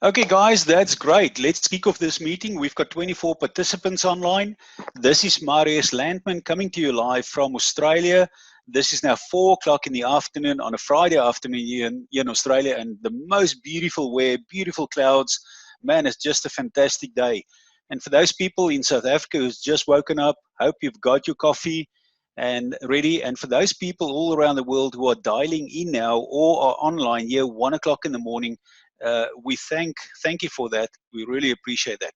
Okay, guys, that's great. Let's kick off this meeting. We've got 24 participants online. This is Marius Landman coming to you live from Australia. This is now 4 o'clock in the afternoon on a Friday afternoon here in Australia, and the most beautiful weather, beautiful clouds. Man, it's just a fantastic day. And for those people in South Africa who's just woken up, hope you've got your coffee and ready. And for those people all around the world who are dialing in now or are online here 1 o'clock in the morning, we thank you for that. We really appreciate that.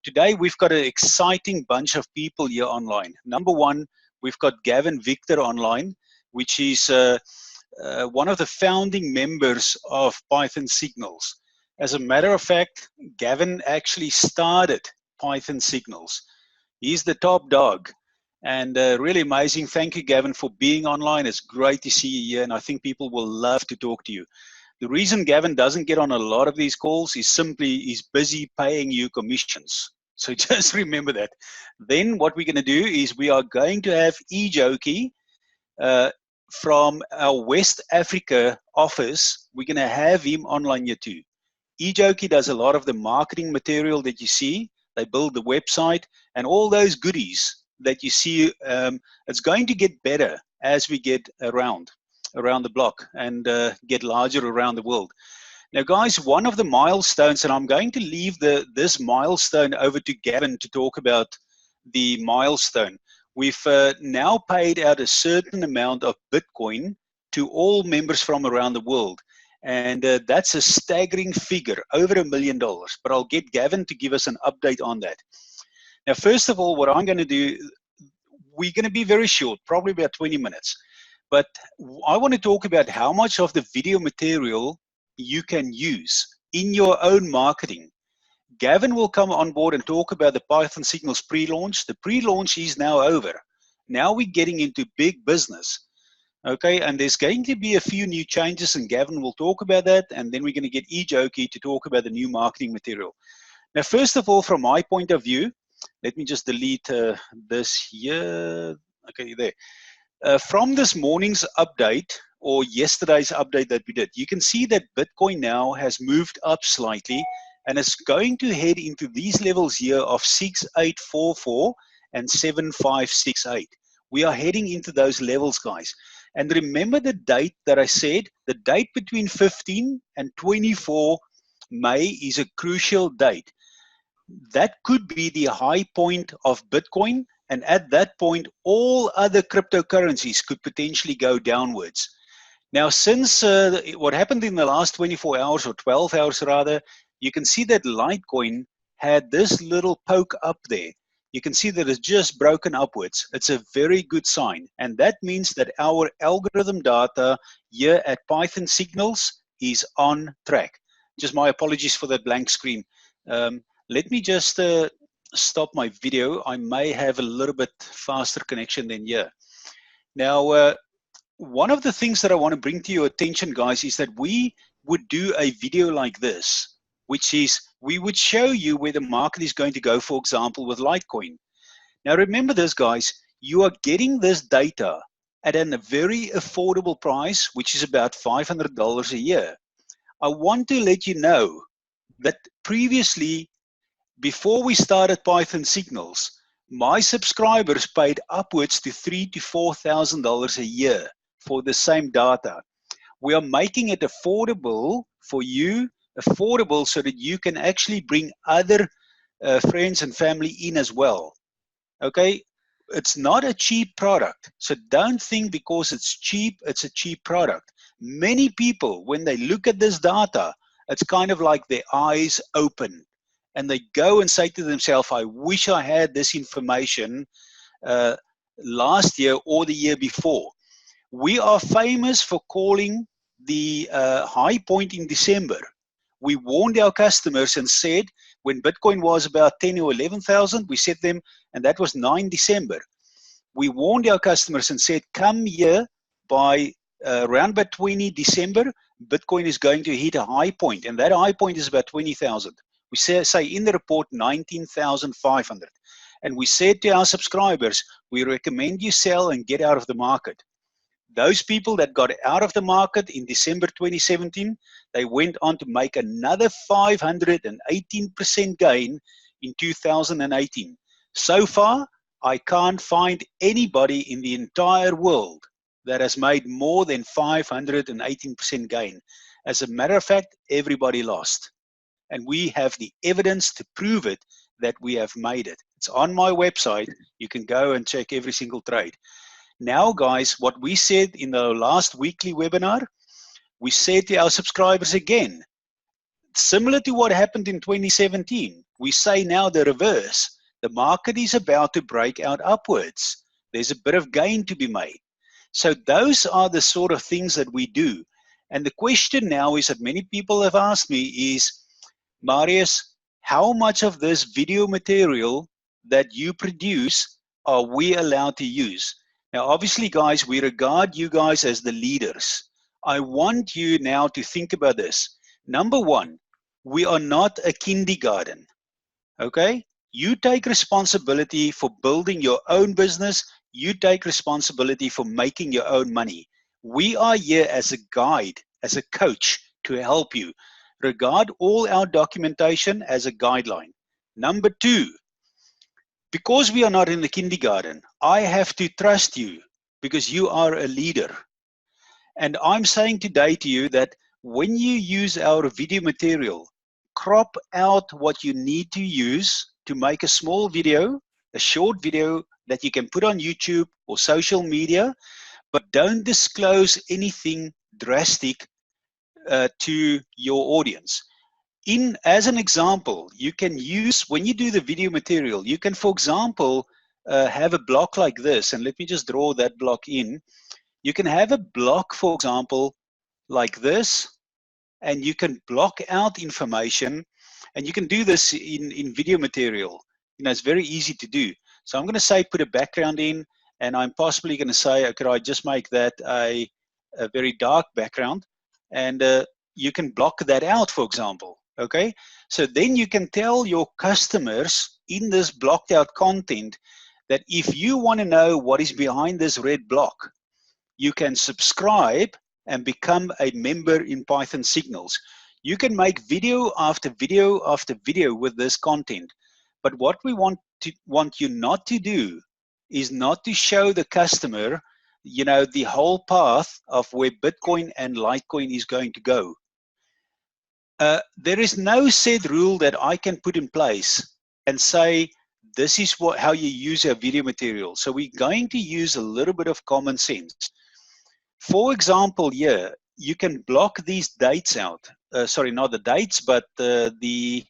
Today we've got an exciting bunch of people here online. Number one, we've got Gavin Victor online, which is one of the founding members of PythonSignals. As a matter of fact, Gavin actually started PythonSignals. He's the top dog. And really amazing. Thank you, Gavin, for being online. It's great to see you here, and I think people will love to talk to you. The reason Gavin doesn't get on a lot of these calls is simply he's busy paying you commissions. So just remember that. Then what we're going to do is we are going to have Ejoki from our West Africa office. We're going to have him online here too. Ejoki does a lot of the marketing material that you see. They build the website and all those goodies that you see. It's going to get better as we get around the block and get larger around the world. Now, guys, one of the milestones, and I'm going to leave this milestone over to Gavin to talk about the milestone. We've now paid out a certain amount of Bitcoin to all members from around the world. And that's a staggering figure, over $1 million. But I'll get Gavin to give us an update on that. Now, first of all, what I'm going to do, we're going to be very short, probably about 20 minutes. But I want to talk about how much of the video material you can use in your own marketing. Gavin will come on board and talk about the PythonSignals pre-launch. The pre-launch is now over. Now we're getting into big business. Okay, and there's going to be a few new changes, and Gavin will talk about that, and then we're going to get Ejoki to talk about the new marketing material. Now, first of all, from my point of view, let me just delete this here. Okay, there. From this morning's update, or yesterday's update that we did, you can see that Bitcoin now has moved up slightly, and it's going to head into these levels here of 6844 and 7568. We are heading into those levels, guys. And remember the date that I said, the date between 15 and 24 May is a crucial date. That could be the high point of Bitcoin, and at that point, all other cryptocurrencies could potentially go downwards. Now, since what happened in the last 24 hours, or 12 hours rather, you can see that Litecoin had this little poke up there. You can see that it's just broken upwards. It's a very good sign. And that means that our algorithm data here at PythonSignals is on track. Just my apologies for that blank screen. Let me just stop my video. I may have a little bit faster connection than here. Now, one of the things that I want to bring to your attention, guys, is that we would do a video like this, which is we would show you where the market is going to go, for example, with Litecoin. Now, remember this, guys, you are getting this data at a very affordable price, which is about $500 a year. I want to let you know that previously, before we started PythonSignals, my subscribers paid upwards to $3,000 to $4,000 a year for the same data. We are making it affordable for you, affordable so that you can actually bring other friends and family in as well. Okay, it's not a cheap product. So don't think because it's cheap, it's a cheap product. Many people, when they look at this data, it's kind of like their eyes open. And they go and say to themselves, I wish I had this information last year or the year before. We are famous for calling the high point in December. We warned our customers and said, when Bitcoin was about 10 or 11,000, we said them, and that was 9 December. We warned our customers and said, come here by around about 20 December, Bitcoin is going to hit a high point, and that high point is about 20,000. We say in the report 19,500. And we said to our subscribers, we recommend you sell and get out of the market. Those people that got out of the market in December 2017, they went on to make another 518% gain in 2018. So far, I can't find anybody in the entire world that has made more than 518% gain. As a matter of fact, everybody lost. And we have the evidence to prove it that we have made it. It's on my website. You can go and check every single trade. Now, guys, what we said in the last weekly webinar, we said to our subscribers again, similar to what happened in 2017, we say now the reverse. The market is about to break out upwards. There's a bit of gain to be made. So those are the sort of things that we do. And the question now is that many people have asked me is, Marius, how much of this video material that you produce are we allowed to use? Now, obviously, guys, we regard you guys as the leaders. I want you now to think about this. Number one, we are not a kindergarten, okay? You take responsibility for building your own business. You take responsibility for making your own money. We are here as a guide, as a coach to help you. Regard all our documentation as a guideline. Number two, because we are not in the kindergarten, I have to trust you because you are a leader. And I'm saying today to you that when you use our video material, crop out what you need to use to make a small video, a short video that you can put on YouTube or social media, but don't disclose anything drastic to your audience. As an example, you can use, when you do the video material, you can, for example, have a block like this. And let me just draw that block in. You can have a block, for example, like this, and you can block out information, and you can do this in video material. You know, it's very easy to do. So I'm going to say put a background in, and I'm possibly going to say, could I just make that a very dark background? And you can block that out, for example. Okay, so then you can tell your customers in this blocked out content that if you want to know what is behind this red block, you can subscribe and become a member in PythonSignals. You can make video after video after video with this content. But what we want you not to do is not to show the customer, you know, the whole path of where Bitcoin and Litecoin is going to go. There is no set rule that I can put in place and say, this is how you use our video material. So we're going to use a little bit of common sense. For example, here, you can block these dates out. Sorry, not the dates, but you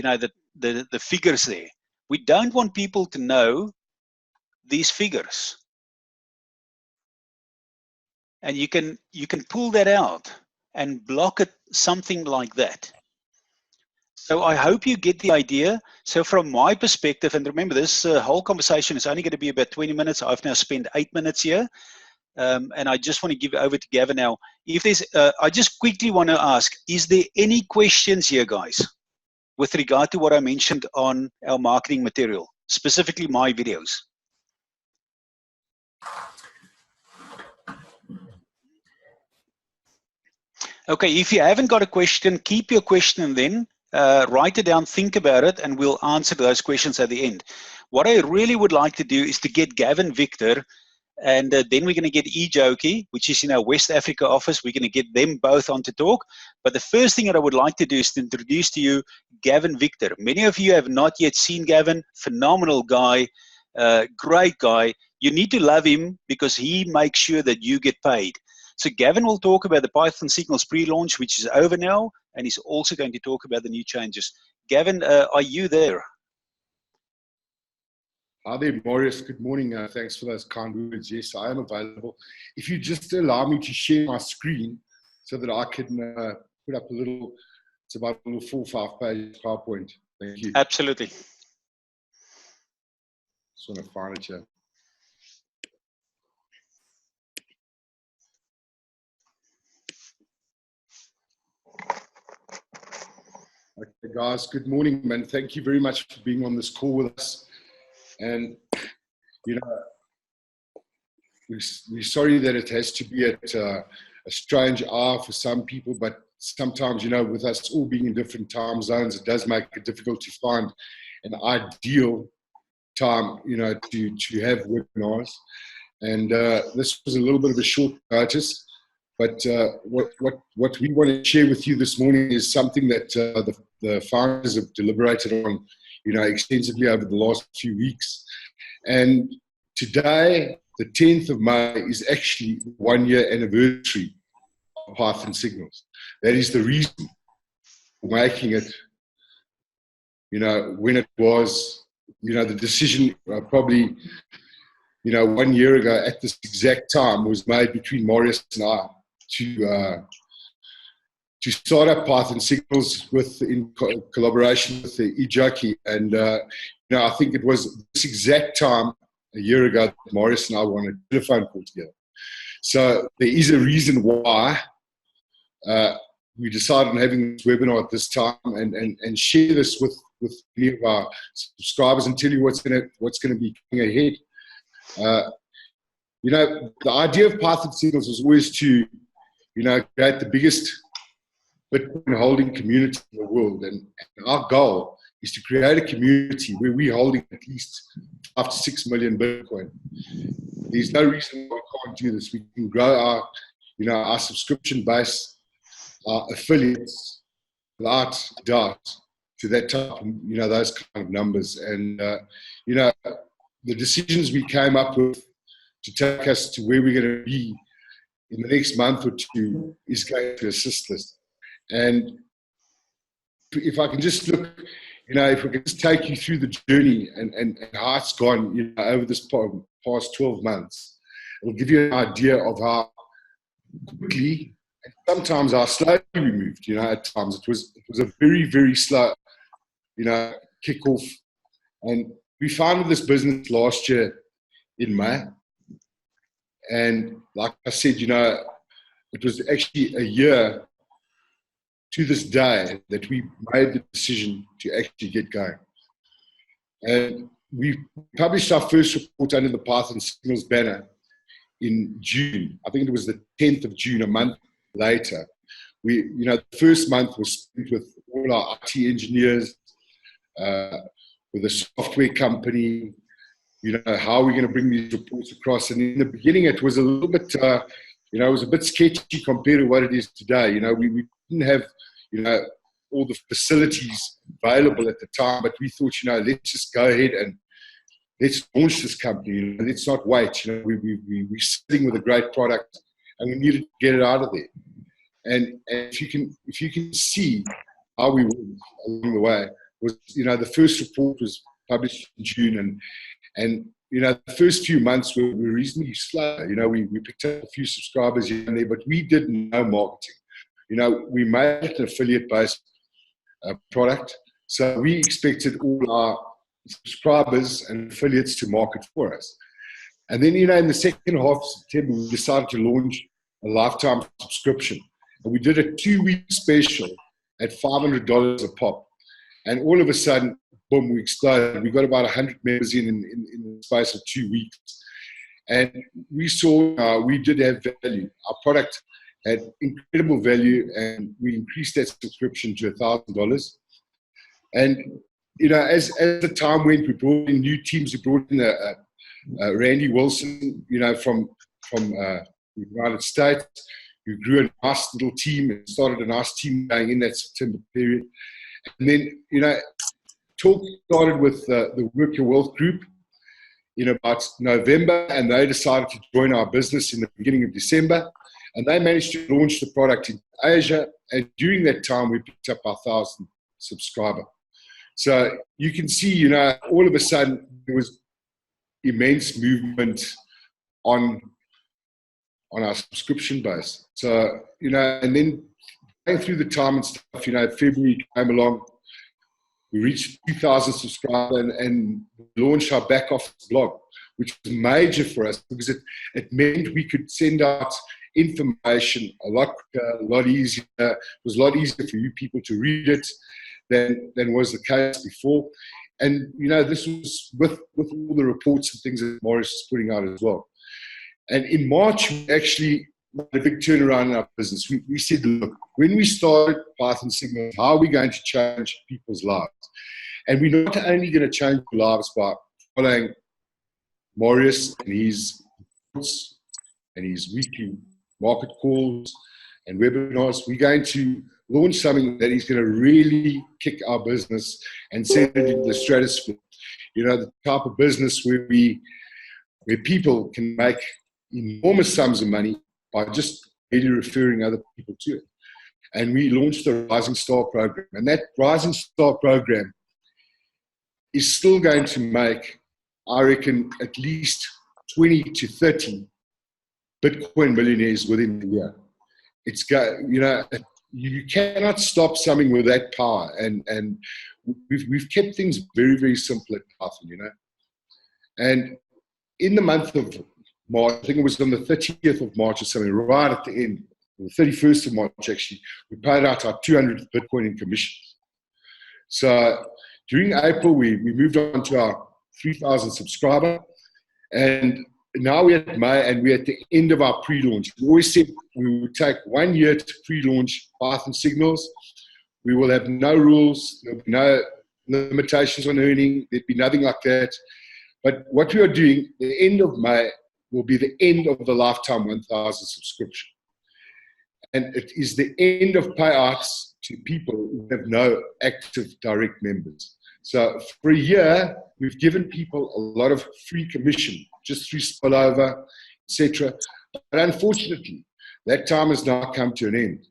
know, the figures there. We don't want people to know these figures. And you can pull that out and block it, something like that. So I hope you get the idea. So from my perspective, and remember this whole conversation is only going to be about 20 minutes. I've now spent 8 minutes here. And I just want to give it over to Gavin now. If there's, I just quickly want to ask, is there any questions here, guys, with regard to what I mentioned on our marketing material, specifically my videos? Okay, if you haven't got a question, keep your question then. Write it down, think about it, and we'll answer those questions at the end. What I really would like to do is to get Gavin Victor, and then we're going to get E-Jokey, which is in our West Africa office. We're going to get them both on to talk. But the first thing that I would like to do is to introduce to you Gavin Victor. Many of you have not yet seen Gavin. Phenomenal guy, great guy. You need to love him because he makes sure that you get paid. So Gavin will talk about the PythonSignals pre-launch, which is over now, and he's also going to talk about the new changes. Gavin, are you there? Hi there, Marius. Good morning. Thanks for those kind words. Yes, I am available. If you just allow me to share my screen so that I can put up a little, it's about a little 4 or 5 page PowerPoint. Thank you. Absolutely. Just want to find it here. Okay, guys, good morning, man. Thank you very much for being on this call with us. And, you know, we're sorry that it has to be at a strange hour for some people, but sometimes, you know, with us all being in different time zones, it does make it difficult to find an ideal time, you know, to have webinars. And this was a little bit of a short notice, but what we want to share with you this morning is something that the founders have deliberated on, you know, extensively over the last few weeks. And today, the 10th of May, is actually the 1-year anniversary of PythonSignals. That is the reason for making it, you know, when it was, you know, the decision probably, you know, 1 year ago at this exact time was made between Marius and I to start up PythonSignals in collaboration with the eJockey. And, you know, I think it was this exact time a year ago that Marius and I were on a telephone call together. So there is a reason why we decided on having this webinar at this time and share this with many of our subscribers and tell you what's going to be coming ahead. You know, the idea of PythonSignals was always to, you know, create the biggest Bitcoin holding community in the world. And our goal is to create a community where we're holding at least 5 to 6 million Bitcoin. There's no reason why we can't do this. We can grow our, you know, our subscription base, our affiliates, without doubt, to that type of, you know, those kind of numbers. And, you know, the decisions we came up with to take us to where we're going to be in the next month or two is going to assist this. And if I can just look, you know, if we can just take you through the journey and how it's gone, you know, over this past 12 months, it'll give you an idea of how quickly and sometimes how slowly we moved. You know, at times it was a very, very slow, you know, kickoff. And we founded this business last year in May. And like I said, you know, it was actually a year to this day that we made the decision to actually get going. And we published our first report under the PythonSignals banner in June. I think it was the 10th of June, a month later. You know, the first month was spent with all our IT engineers, with a software company, you know, how are we going to bring these reports across? And in the beginning, it was a little bit, you know, it was a bit sketchy compared to what it is today. You know, we didn't have, you know, all the facilities available at the time, but we thought, you know, let's just go ahead and let's launch this company. You know, let's not wait. You know, we're sitting with a great product and we needed to get it out of there. And if you can see how we went along the way, was, you know, the first report was published in June, and you know, the first few months were reasonably slow. You know, we picked up a few subscribers here and there, but we did no marketing. You know, we made it an affiliate-based product, so we expected all our subscribers and affiliates to market for us. And then, you know, in the second half of September, we decided to launch a lifetime subscription. And we did a 2-week special at $500 a pop. And all of a sudden, boom, we exploded. We got about 100 members in the space of 2 weeks. And we saw we did have value. Our product had incredible value, and we increased that subscription to $1,000. And, you know, as the time went, we brought in new teams. We brought in Randy Wilson, you know, from the United States, who grew a nice little team and started a nice team going in that September period. And then, you know, talk started with the Work Your Wealth group in about November, and they decided to join our business in the beginning of December. And they managed to launch the product in Asia. And during that time, we picked up our 1,000th subscriber. So you can see, you know, all of a sudden there was immense movement on our subscription base. So, you know, and then going through the time and stuff, you know, February came along, we reached 2,000 subscribers and launched our back office blog, which was major for us because it meant we could send out information a lot easier. It was a lot easier for you people to read it than was the case before. And, you know, this was with all the reports and things that Morris is putting out as well. And in March, we actually made a big turnaround in our business. We said, look, when we started PythonSignals, how are we going to change people's lives? And we're not only going to change lives by following Marius and his reports and his weekly market calls and webinars. We're going to launch something that is going to really kick our business and send it into the stratosphere. You know, the type of business where people can make enormous sums of money by just really referring other people to it. And we launched the Rising Star program. And that Rising Star program is still going to make, I reckon, at least 20 to 30 Bitcoin millionaires within the year. It's you know, you cannot stop something with that power. And we've kept things very, very simple at Python, you know. And in the month of March, I think it was on the 30th of March or something, right at the end, the 31st of March actually, we paid out our 200th Bitcoin in commissions. So during April, we moved on to our 3,000 subscriber, and now we're at May and we're at the end of our pre-launch. We always said we would take 1 year to pre-launch PythonSignals. We will have no rules, there'll be no limitations on earning, there'd be nothing like that. But what we are doing, the end of May will be the end of the lifetime 1,000 subscription. And it is the end of payouts to people who have no active direct members. So for a year, we've given people a lot of free commission, just through spillover, etc. But unfortunately, that time has now come to an end.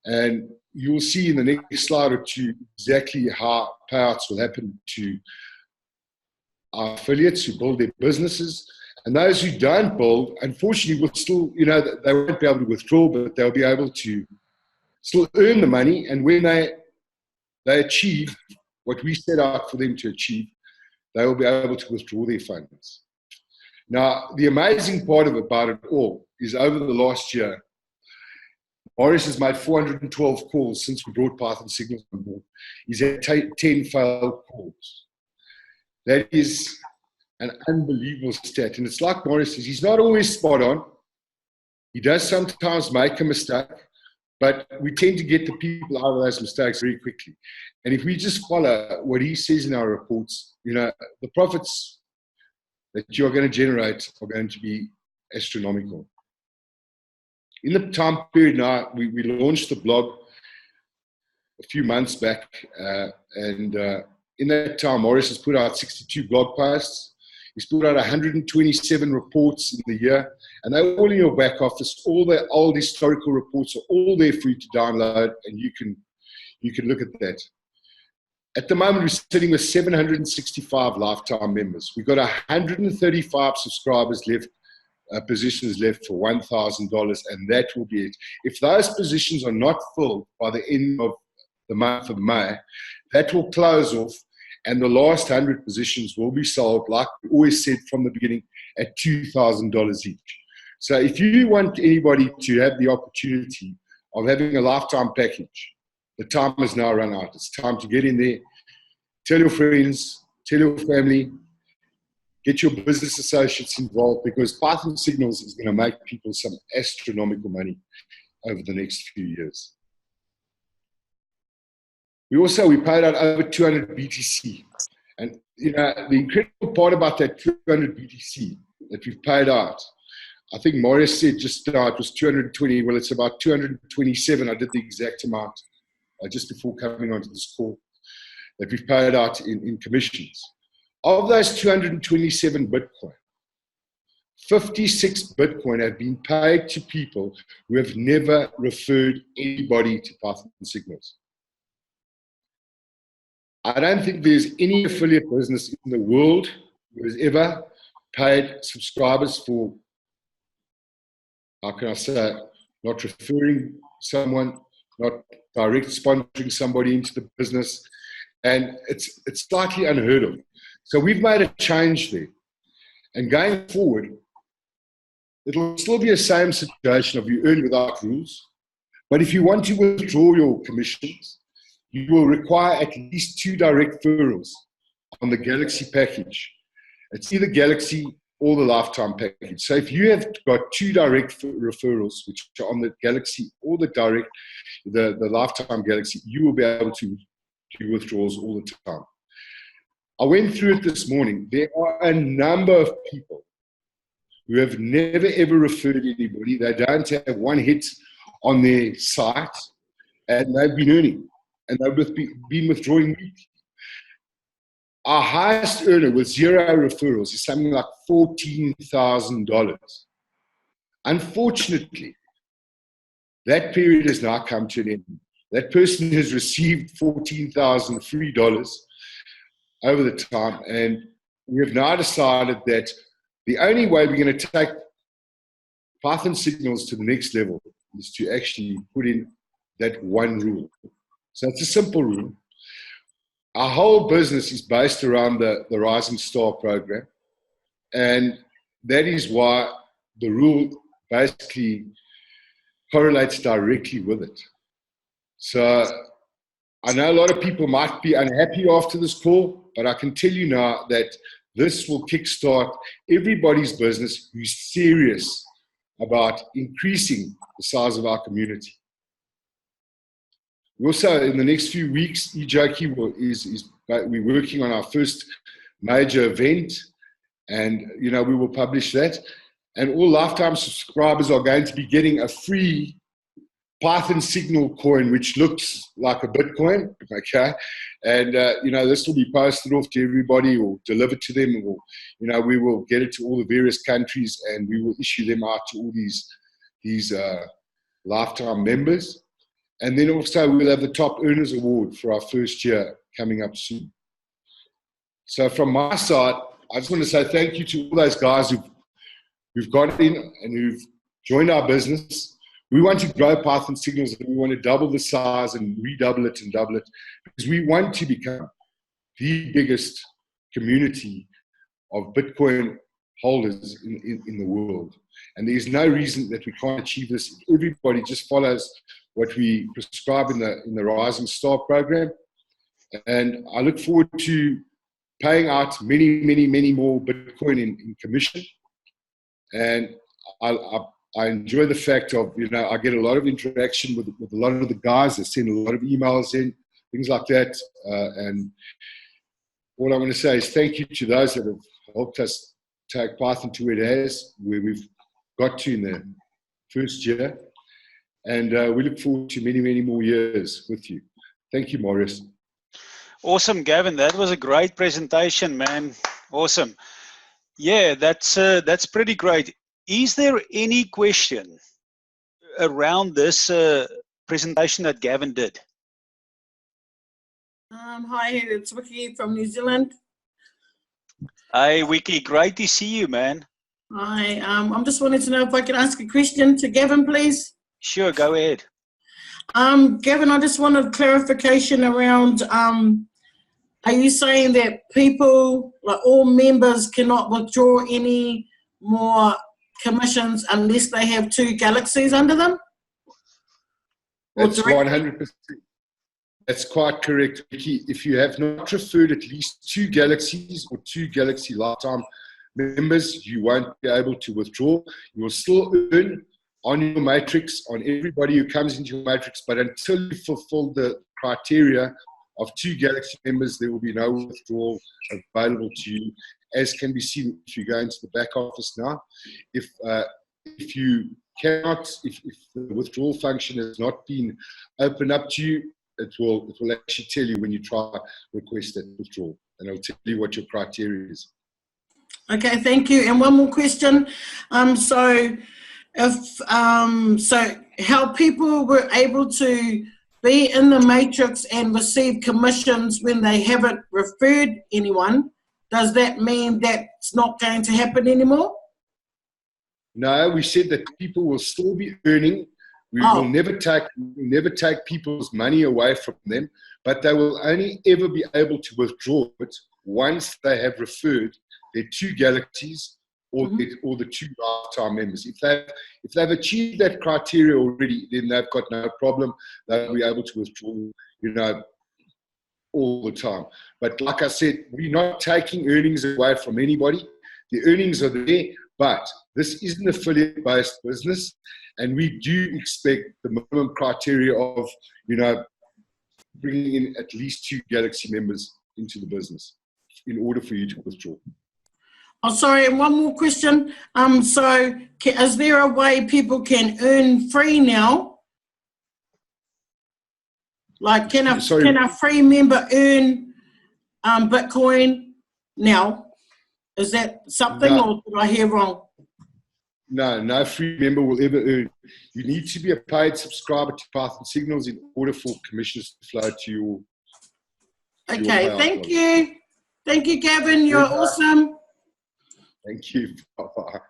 And you'll see in the next slide or two exactly how payouts will happen to our affiliates who build their businesses. And those who don't build, unfortunately, will still, you know, they won't be able to withdraw, but they'll be able to still earn the money. And when they achieve what we set out for them to achieve, they will be able to withdraw their funds. Now, the amazing part about it all is over the last year, Marius has made 412 calls since we brought PythonSignals on board. He's had 10 failed calls. That is an unbelievable stat. And it's like Marius says, he's not always spot on. He does sometimes make a mistake, but we tend to get the people out of those mistakes very quickly. And if we just follow what he says in our reports, you know, the profits that you're going to generate are going to be astronomical. In the time period now, we launched the blog a few months back, and in that time, Marius has put out 62 blog posts. He's put out 127 reports in the year, and they're all in your back office. All the old historical reports are all there for you to download, and you can look at that. At the moment, we're sitting with 765 lifetime members. We've got 135 subscribers left, positions left for $1,000, and that will be it. If those positions are not filled by the end of the month of May, that will close off, and the last 100 positions will be sold, like we always said from the beginning, at $2,000 each. So if you want anybody to have the opportunity of having a lifetime package, the time has now run out. It's time to get in there, tell your friends, tell your family, get your business associates involved, because PythonSignals is going to make people some astronomical money over the next few years. We paid out over 200 BTC. And, you know, the incredible part about that 200 BTC that we've paid out, I think Marius said just now it was 220. Well, it's about 227. I did the exact amount just before coming onto this call that we've paid out in commissions. Of those 227 Bitcoin, 56 Bitcoin have been paid to people who have never referred anybody to PythonSignals. I don't think there's any affiliate business in the world who has ever paid subscribers for, how can I say, not referring someone, not direct sponsoring somebody into the business. And it's slightly unheard of. So we've made a change there. And going forward, it'll still be the same situation of you earn without rules. But if you want to withdraw your commissions, you will require at least 2 direct referrals on the Galaxy package. It's either Galaxy or the lifetime package. So if you have got 2 direct referrals, which are on the Galaxy or the lifetime Galaxy, you will be able to do withdrawals all the time. I went through it this morning. There are a number of people who have never ever referred anybody. They don't have one hit on their site, and they've been earning, and they've been withdrawing weekly. Our highest earner with 0 referrals is something like $14,000. Unfortunately, that period has now come to an end. That person has received $14,000 free dollars over the time, and we have now decided that the only way we're going to take PythonSignals to the next level is to actually put in that one rule. So it's a simple rule. Our whole business is based around the Rising Star program, and that is why the rule basically correlates directly with it. So I know a lot of people might be unhappy after this call, but I can tell you now that this will kickstart everybody's business who's serious about increasing the size of our community. Also, in the next few weeks, we're working on our first major event, and we will publish that. And all lifetime subscribers are going to be getting a free Python Signal coin, which looks like a Bitcoin, okay? And, this will be posted off to everybody or delivered to them, or, we will get it to all the various countries, and we will issue them out to all these lifetime members. And then also we'll have the Top Earners Award for our first year coming up soon. So from my side, I just want to say thank you to all those guys who've got in and who've joined our business. We want to grow PythonSignals, and we want to double the size and redouble it and double it, because we want to become the biggest community of Bitcoin holders in the world. And there's no reason that we can't achieve this if everybody just follows what we prescribe in the Rising Star program. And I look forward to paying out many, many, many more Bitcoin in commission. And I enjoy the fact of, I get a lot of interaction with a lot of the guys that send a lot of emails in, things like that. And all I want to say is thank you to those that have helped us take Python to where we've got to in the first year. And we look forward to many, many more years with you. Thank you, Maurice. Awesome, Gavin. That was a great presentation, man. Awesome. Yeah, that's pretty great. Is there any question around this presentation that Gavin did? Hi, it's Vicky from New Zealand. Hey, Vicky, great to see you, man. Hi, I'm just wanting to know if I can ask a question to Gavin, please. Sure, go ahead. Gavin, I just wanted clarification around, are you saying that people, like all members, cannot withdraw any more commissions unless they have 2 galaxies under them? That's 100%. That's quite correct, Vicky. If you have not referred at least 2 galaxies or 2 Galaxy lifetime members, you won't be able to withdraw. You will still earn on your matrix, on everybody who comes into your matrix, but until you fulfill the criteria of 2 Galaxy members, there will be no withdrawal available to you, as can be seen if you go into the back office now. If you cannot, if the withdrawal function has not been opened up to you, it will actually tell you when you try to request that withdrawal, and it'll tell you what your criteria is. Okay, thank you. And one more question. So how people were able to be in the matrix and receive commissions when they haven't referred anyone, does that mean that's not going to happen anymore? No, we said that people will still be earning. We will never take people's money away from them, but they will only ever be able to withdraw it once they have referred their 2 galaxies or the 2 lifetime members. If they've achieved that criteria already, then they've got no problem. They'll be able to withdraw, all the time. But like I said, we're not taking earnings away from anybody. The earnings are there, but this is an affiliate-based business, and we do expect the minimum criteria of, bringing in at least 2 Galaxy members into the business in order for you to withdraw. Oh, sorry, and one more question. So is there a way people can earn free now? Like, can a free member earn Bitcoin now? Is that something, or did I hear wrong? No free member will ever earn. You need to be a paid subscriber to PythonSignals in order for commissions to flow to your. Okay, thank you. Thank you, Gavin. You're awesome. Thank you. Bye-bye.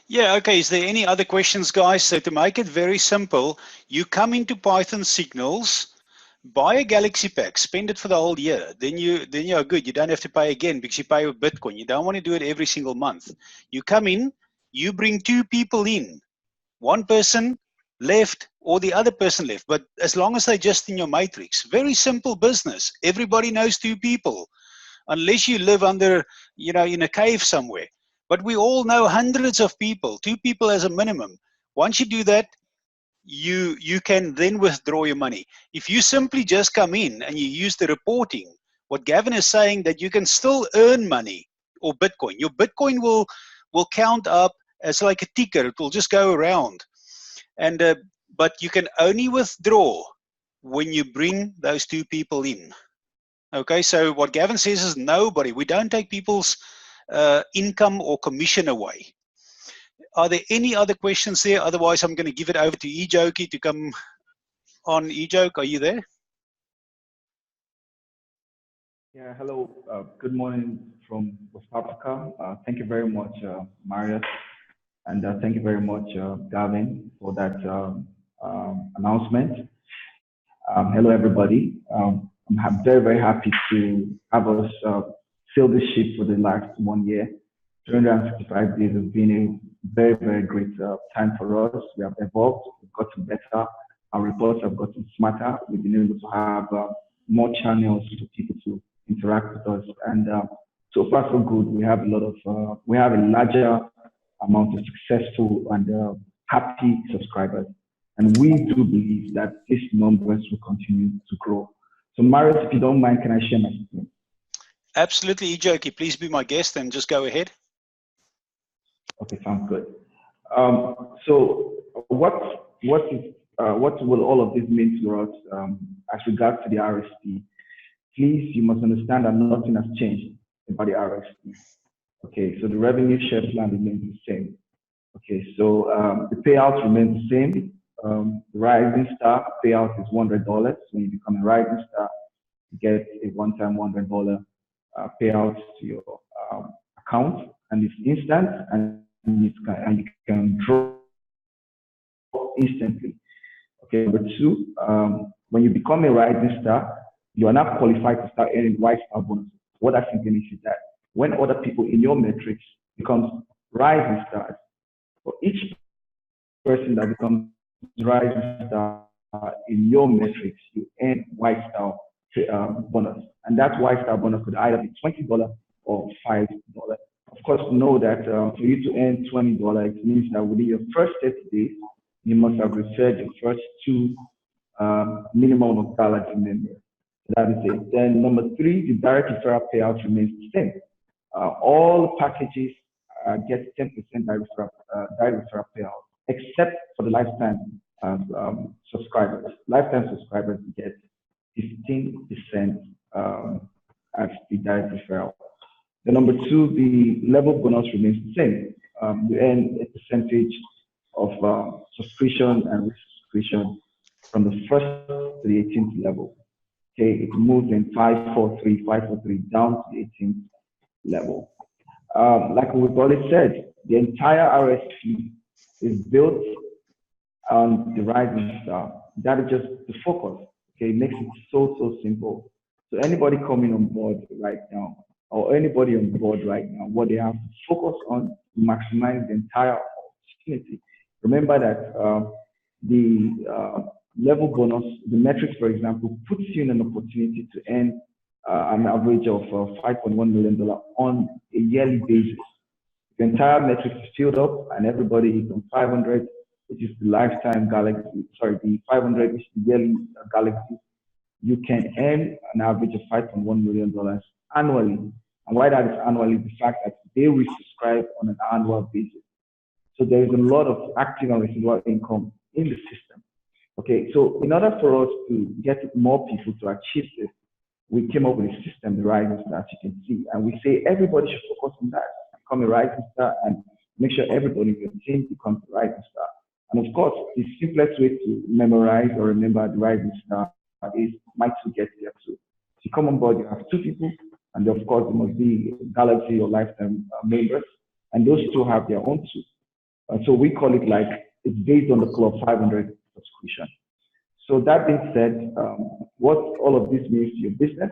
Yeah, okay. Is there any other questions, guys? So to make it very simple, you come into PythonSignals, buy a Galaxy pack, spend it for the whole year. Then you are good. You don't have to pay again because you pay with Bitcoin. You don't want to do it every single month. You come in, you bring 2 people in. One person left or the other person left. But as long as they're just in your matrix, very simple business. Everybody knows 2 people, unless you live under, in a cave somewhere. But we all know hundreds of people, 2 people as a minimum. Once you do that, you can then withdraw your money. If you simply just come in and you use the reporting, what Gavin is saying, that you can still earn money or Bitcoin. Your Bitcoin will count up as like a ticker. It will just go around. And but you can only withdraw when you bring those 2 people in. Okay, so what Gavin says is nobody. We don't take people's income or commission away. Are there any other questions there? Otherwise, I'm going to give it over to Ejoki to come on. Ejoke, are you there? Yeah, hello. Good morning from West Africa. Thank you very much, Marius, and thank you very much, Gavin, for that announcement. Hello, everybody. I'm very, very happy to have us sail this ship for the last 1 year. 365 days has been a very, very great time for us. We have evolved, we've gotten better, our reports have gotten smarter, we've been able to have more channels for people to interact with us, and so far so good. We have we have a larger amount of successful and happy subscribers, and we do believe that these numbers will continue to grow. So Marius, if you don't mind, can I share my screen? Absolutely, Ejoki. Please be my guest and just go ahead. Okay, sounds good. So what will all of this mean to us as regards to the RSP? Please, you must understand that nothing has changed about the RSP. Okay, so the revenue share plan remains the same. Okay, so the payout remains the same. Rising Star payout is $100. When you become a Rising Star, you get a one-time $100 payout to your account, and it's instant, and you can draw instantly. Okay, number 2, when you become a Rising Star, you are not qualified to start earning White Star bonus. What that simply means is that when other people in your metrics becomes Rising Stars, for each person that becomes Rising Star in your metrics, you earn White Star bonus, and that White Star bonus could either be $20 or $5. Of course, know that for you to earn $20, it means that within your first 30 days, you must have referred your first 2 minimum of $1 members. That is it. Then number 3, the direct referral payout remains the same. All packages get 10% direct referral payout, except for the lifetime subscribers. Lifetime subscribers get 15% as the direct referral. The number 2, the level bonus remains the same. You earn a percentage of subscription and resubscription from the 1st to the 18th level. Okay, it moves in 543 down to the 18th level. Like we've already said, the entire RSP is built on the Rising Star. That is just the focus. Okay, it makes it so simple. So anybody coming on board right now, or anybody on board right now, what they have to focus on to maximize the entire opportunity. Remember that the level bonus, the metrics, for example, puts you in an opportunity to earn an average of $5.1 million on a yearly basis. The entire metric is filled up and everybody is on 500, which is the lifetime galaxy, sorry, the 500 is the yearly galaxy. You can earn an average of $5.1 million annually. And why that is annually is the fact that they resubscribe on an annual basis. So there is a lot of active and residual income in the system. Okay, so in order for us to get more people to achieve this, we came up with a system, the Rising Star, as you can see, and we say everybody should focus on that, become a Rising Star, and make sure everybody in your team becomes a Rising Star. And of course, the simplest way to memorize or remember the Rising Star is my two get there too. So you come on board, you have two people, and of course, there must be Galaxy or Lifetime members, and those two have their own two. So we call it like, it's based on the Club 500 subscription. So that being said, what all of this means to your business,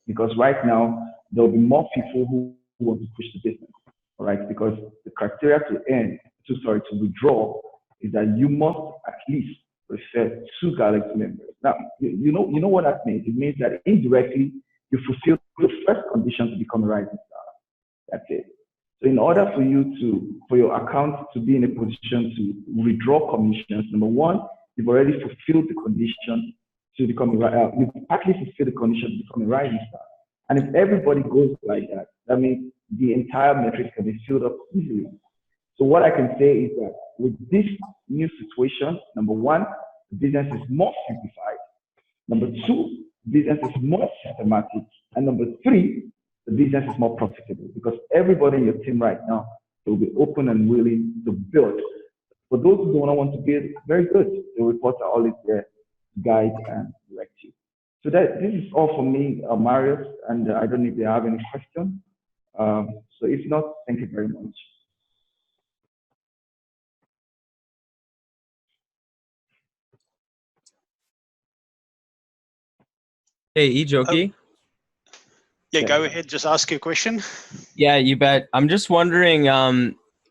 because right now, there will be more people who want to push the business, all right? Because the criteria to withdraw is that you must at least refer 2 Galaxy members. Now, you know what that means? It means that indirectly, you fulfill the first condition to become a Rising Star. That's it. So in order for your account to be in a position to withdraw commissions, number one, you've already fulfilled the condition to become you've partly fulfilled the condition to become a Rising Star. And if everybody goes like that, that means the entire metric can be filled up easily. So what I can say is that with this new situation, number one, the business is more simplified. Number two, business is more systematic. And number three, the business is more profitable because everybody in your team right now will be open and willing to build. For those who don't want to build, very good. The reports are always there to guide and direct you. So this is all for me, Marius, and I don't know if you have any questions. So if not, thank you very much. Hey, Ijoki. Yeah, go ahead. Just ask your question. Yeah, you bet. I'm just wondering.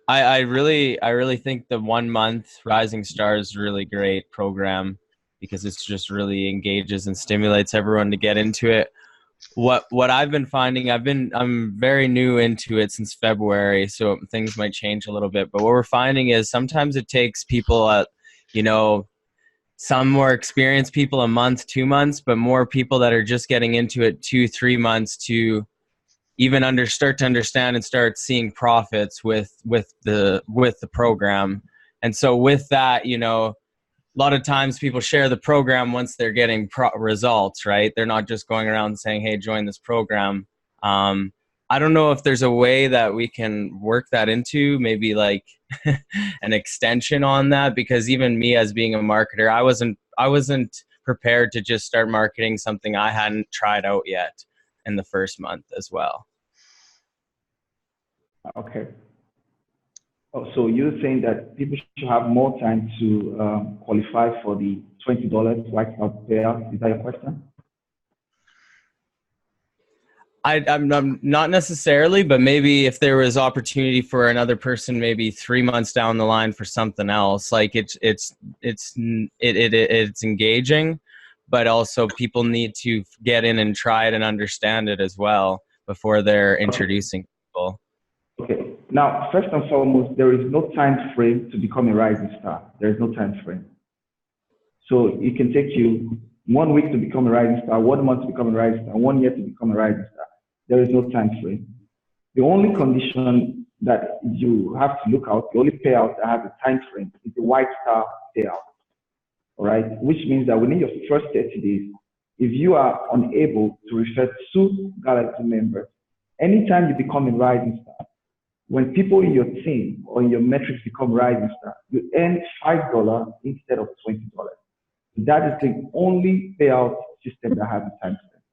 I really think the 1 month Rising Star is a really great program because it's just really engages and stimulates everyone to get into it. What I've been finding, I'm very new into it since February, so things might change a little bit. But what we're finding is sometimes it takes people some more experienced people a month, 2 months, but more people that are just getting into it 2-3 months to even start to understand and start seeing profits with the program. And so with that, a lot of times people share the program once they're getting results, right? They're not just going around saying, hey, join this program. I don't know if there's a way that we can work that into maybe like an extension on that, because even me as being a marketer, I wasn't prepared to just start marketing something I hadn't tried out yet in the first month as well. Okay. Oh, so you're saying that people should have more time to qualify for the $20 White House payout? Is that your question? I'm not necessarily, but maybe if there was opportunity for another person, maybe 3 months down the line for something else, like it's engaging, but also people need to get in and try it and understand it as well before they're introducing people. Okay. Now, first and foremost, there is no time frame to become a Rising Star. There is no time frame. So it can take you 1 week to become a Rising Star, 1 month to become a Rising Star, 1 year to become a Rising Star. There is no time frame. The only condition that you have to look out, the only payout that has a time frame is the White Star payout. All right, which means that within your first 30 days, if you are unable to refer 2 Galaxy members, anytime you become a Rising Star, when people in your team or in your metrics become Rising Star, you earn $5 instead of $20. That is the only payout system that has a time frame,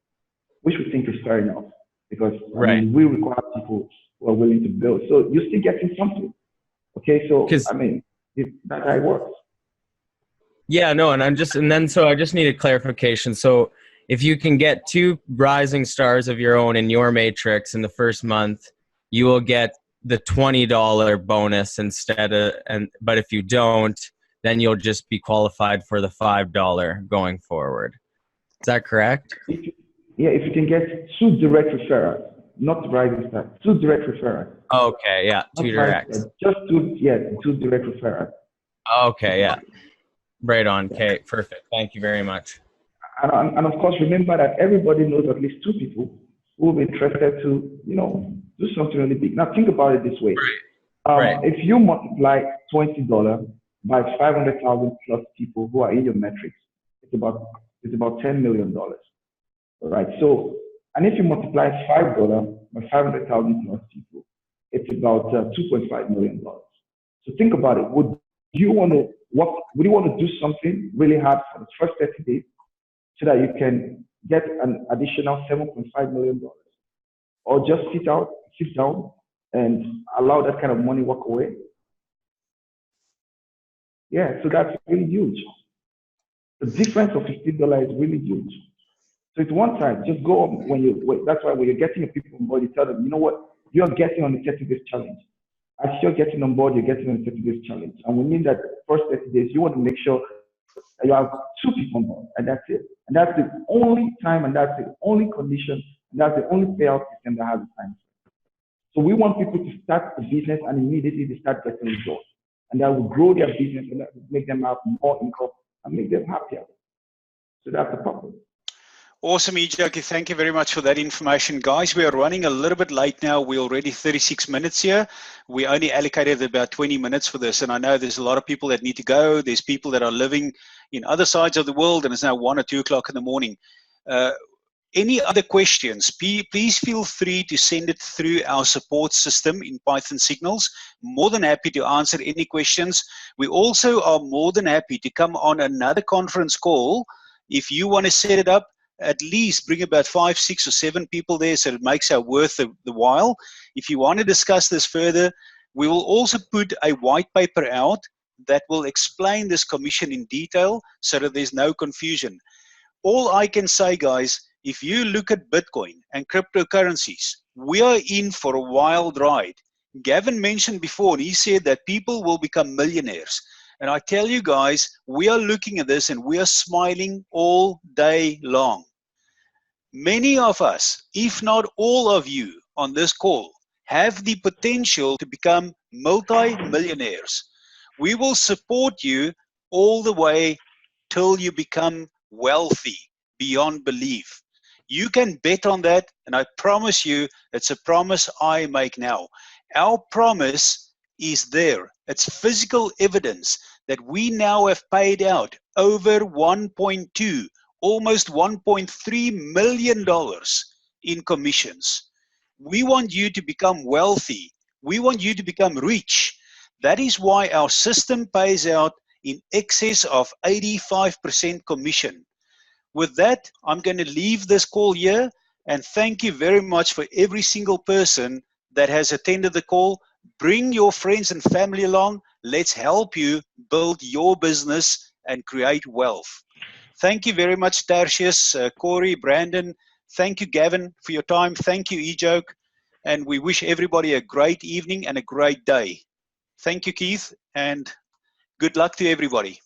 which we think is fair enough because right. I mean, we require people who are willing to build. So you're still getting something. Okay, so I mean, that's how it works. Yeah, no, and I just need a clarification. So if you can get 2 Rising Stars of your own in your matrix in the first month, you will get the $20 bonus instead of, but if you don't, then you'll just be qualified for the $5 going forward. Is that correct? If you can get 2 direct referrals, not rising stars, 2 direct referrals. Okay, yeah, 2 directs. Just 2 direct referrals. Okay, yeah. Right on. Okay, perfect. Thank you very much. And of course, remember that everybody knows at least 2 people who will be interested to, do something really big. Now think about it this way. Right. If you multiply $20 by 500,000 plus people who are in your metrics, it's about $10 million. All right. So, and if you multiply $5 by 500,000 plus people, it's about $2.5 million. So think about it. Would you want to do something really hard for the first 30 days so that you can get an additional $7.5 million? Or just sit down and allow that kind of money walk away? Yeah, so that's really huge. The difference of $15 is really huge. So it's one time, just go on that's why when you're getting your people on board, you tell them, you know what, you're getting on the 30 days challenge. As you're getting on board, you're getting on the 30 days challenge. And we mean that first 30 days, you want to make sure that you have 2 people on board, and that's it. And that's the only time, and that's the only condition, and that's the only payout system that has a time. So we want people to start a business and immediately they start getting results. And that will grow their business and that will make them have more income and make them happier. So that's the problem. Awesome, Ijoki. Thank you very much for that information. Guys, we are running a little bit late now. We're already 36 minutes here. We only allocated about 20 minutes for this. And I know there's a lot of people that need to go. There's people that are living in other sides of the world and it's now 1 or 2 o'clock in the morning. Any other questions, please feel free to send it through our support system in PythonSignals. More than happy to answer any questions. We also are more than happy to come on another conference call. If you want to set it up, at least bring about 5, 6, or 7 people there so it makes our worth the while. If you want to discuss this further, we will also put a white paper out that will explain this commission in detail so that there's no confusion. All I can say, guys, if you look at Bitcoin and cryptocurrencies, we are in for a wild ride. Gavin mentioned before, and he said that people will become millionaires. And I tell you guys, we are looking at this and we are smiling all day long. Many of us, if not all of you on this call, have the potential to become multi-millionaires. We will support you all the way till you become wealthy beyond belief. You can bet on that, and I promise you, it's a promise I make now. Our promise is there. It's physical evidence that we now have paid out over 1.2, almost $1.3 million in commissions. We want you to become wealthy. We want you to become rich. That is why our system pays out in excess of 85% commission. With that, I'm going to leave this call here and thank you very much for every single person that has attended the call. Bring your friends and family along. Let's help you build your business and create wealth. Thank you very much, Tertius, Corey, Brandon. Thank you, Gavin, for your time. Thank you, Ijoke. And we wish everybody a great evening and a great day. Thank you, Keith, and good luck to everybody.